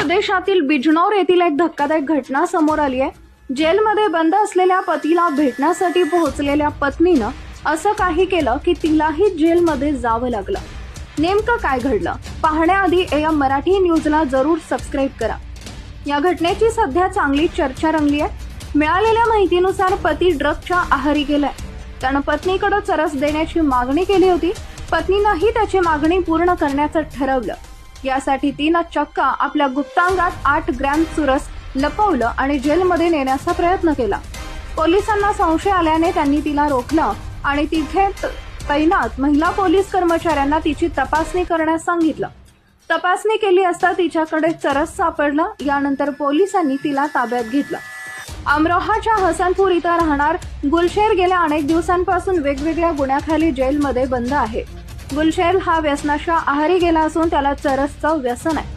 प्रदेशातील बिजनौर येथील एक धक्कादायक घटना समोर आली आहे। जेलमध्ये बंद असलेल्या पतीला भेटण्यासाठी पोहोचलेल्या पत्नीनं असं काही केलं की तिलाही जेलमध्ये जावं लागलं। नेमकं काय घडलं पाहण्याआधी AM मराठी न्यूजला जरूर सबस्क्राईब करा। या घटनेची सध्या चांगली चर्चा रंगली आहे। मिळालेल्या माहितीनुसार पती ड्रगच्या आहारी गेलाय। त्यानं पत्नीकडे चरस देण्याची मागणी केली होती। पत्नीनंही त्याची मागणी पूर्ण करण्याचं ठरवलं। यासाठी तिनं चक्क आपल्या गुप्तांगात 8 ग्रॅम चुरस लपवलं आणि जेलमध्ये नेण्याचा प्रयत्न केला। पोलिसांना संशय आल्याने त्यांनी तिला रोखलं आणि तिथे तैनात महिला पोलीस कर्मचाऱ्यांना तिची तपासणी करण्यास सांगितलं। तपासणी केली असता तिच्याकडे चरस सापडलं। यानंतर पोलिसांनी तिला ताब्यात घेतलं। अमरोहाच्या हसनपूर इथं राहणार गुलशेर गेल्या अनेक दिवसांपासून वेगवेगळ्या गुन्ह्याखाली जेलमध्ये बंद आहे। गुलशेर हा व्यसनाच्या आहारी गेला असून त्याला चरसचं व्यसन आहे।